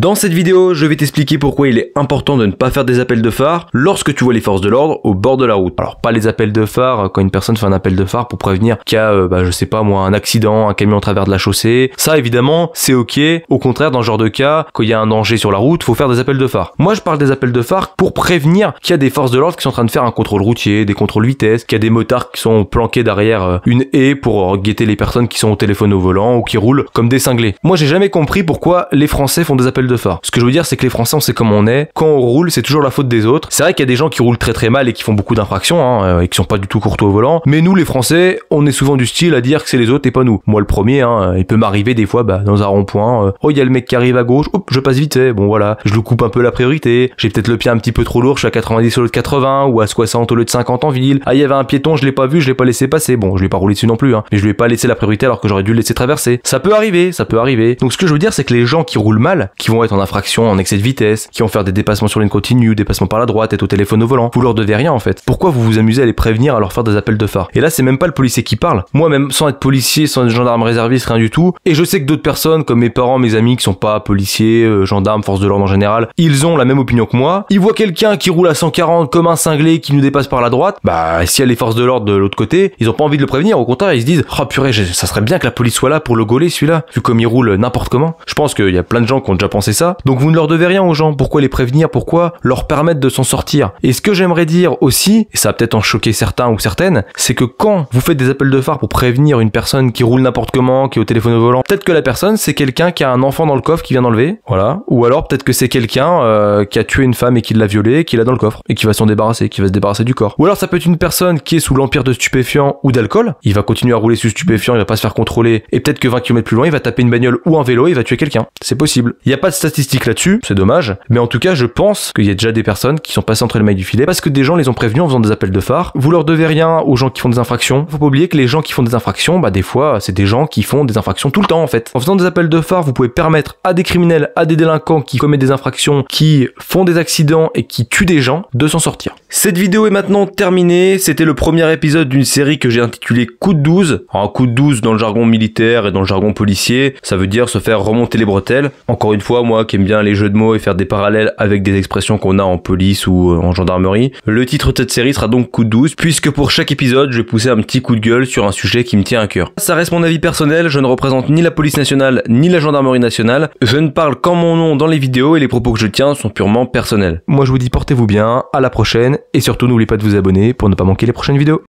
Dans cette vidéo, je vais t'expliquer pourquoi il est important de ne pas faire des appels de phare lorsque tu vois les forces de l'ordre au bord de la route. Alors pas les appels de phare quand une personne fait un appel de phare pour prévenir qu'il y a, je sais pas moi, un accident, un camion à travers de la chaussée. Ça évidemment, c'est ok. Au contraire, dans ce genre de cas, quand il y a un danger sur la route, faut faire des appels de phare. Moi je parle des appels de phare pour prévenir qu'il y a des forces de l'ordre qui sont en train de faire un contrôle routier, des contrôles vitesse, qu'il y a des motards qui sont planqués derrière une haie pour guetter les personnes qui sont au téléphone au volant ou qui roulent comme des cinglés. Moi j'ai jamais compris pourquoi les Français font des appels de phare. Ce que je veux dire, c'est que les Français, on sait comment on est. Quand on roule, c'est toujours la faute des autres. C'est vrai qu'il y a des gens qui roulent très mal et qui font beaucoup d'infractions, et qui sont pas du tout courtois au volant. Mais nous, les Français, on est souvent du style à dire que c'est les autres et pas nous. Moi, le premier, il peut m'arriver des fois, dans un rond-point, il y a le mec qui arrive à gauche, hop, je passe vite fait. Bon, voilà, je lui coupe un peu la priorité. J'ai peut-être le pied un petit peu trop lourd, je suis à 90 au lieu de 80 ou à 60 au lieu de 50 en ville. Ah, il y avait un piéton, je l'ai pas vu, je l'ai pas laissé passer. Bon, je lui ai pas roulé dessus non plus, mais je lui ai pas laissé la priorité alors que j'aurais dû le laisser traverser. Ça peut arriver, ça peut arriver. Donc, ce que je veux dire, c'est que les gens qui roulent mal, qui vont être en infraction, en excès de vitesse, qui vont faire des dépassements sur ligne continue, dépassements par la droite, être au téléphone au volant, vous leur devez rien en fait. Pourquoi vous vous amusez à les prévenir, à leur faire des appels de phare? Et là, c'est même pas le policier qui parle. Moi-même, sans être policier, sans être gendarme réserviste, rien du tout. Et je sais que d'autres personnes, comme mes parents, mes amis, qui sont pas policiers, gendarmes, forces de l'ordre en général, ils ont la même opinion que moi. Ils voient quelqu'un qui roule à 140 comme un cinglé qui nous dépasse par la droite. S'il y a les forces de l'ordre de l'autre côté, ils ont pas envie de le prévenir. Au contraire, ils se disent, oh purée, ça serait bien que la police soit là pour le gauler celui-là, vu comme il roule n'importe comment. Je pense qu'il y a plein de gens qui ont déjà pensé ça. Donc vous ne leur devez rien aux gens. Pourquoi les prévenir? Pourquoi leur permettre de s'en sortir? Et ce que j'aimerais dire aussi, et ça va peut-être en choquer certains ou certaines, c'est que quand vous faites des appels de phare pour prévenir une personne qui roule n'importe comment, qui est au téléphone au volant, peut-être que la personne c'est quelqu'un qui a un enfant dans le coffre qui vient d'enlever, voilà, ou alors peut-être que c'est quelqu'un qui a tué une femme et qui l'a violée, qui l'a dans le coffre et qui va s'en débarrasser, qui va se débarrasser du corps. Ou alors ça peut être une personne qui est sous l'empire de stupéfiants ou d'alcool, il va continuer à rouler sous stupéfiants, il va pas se faire contrôler et peut-être que 20 km plus loin, il va taper une bagnole ou un vélo et il va tuer quelqu'un. C'est possible. Il y a pas de statistiques là-dessus, c'est dommage, mais en tout cas, je pense qu'il y a déjà des personnes qui sont passées entre les mailles du filet parce que des gens les ont prévenus en faisant des appels de phare. Vous leur devez rien aux gens qui font des infractions. Faut pas oublier que les gens qui font des infractions, des fois, c'est des gens qui font des infractions tout le temps en fait. En faisant des appels de phare, vous pouvez permettre à des criminels, à des délinquants qui commettent des infractions, qui font des accidents et qui tuent des gens de s'en sortir. Cette vidéo est maintenant terminée. C'était le premier épisode d'une série que j'ai intitulée Coup de 12. Alors, coup de 12 dans le jargon militaire et dans le jargon policier, ça veut dire se faire remonter les bretelles. Encore une fois, moi qui aime bien les jeux de mots et faire des parallèles avec des expressions qu'on a en police ou en gendarmerie. Le titre de cette série sera donc Coup de 12, puisque pour chaque épisode, je vais pousser un petit coup de gueule sur un sujet qui me tient à cœur. Ça reste mon avis personnel, je ne représente ni la police nationale, ni la gendarmerie nationale. Je ne parle qu'en mon nom dans les vidéos et les propos que je tiens sont purement personnels. Moi je vous dis portez-vous bien, à la prochaine, et surtout n'oubliez pas de vous abonner pour ne pas manquer les prochaines vidéos.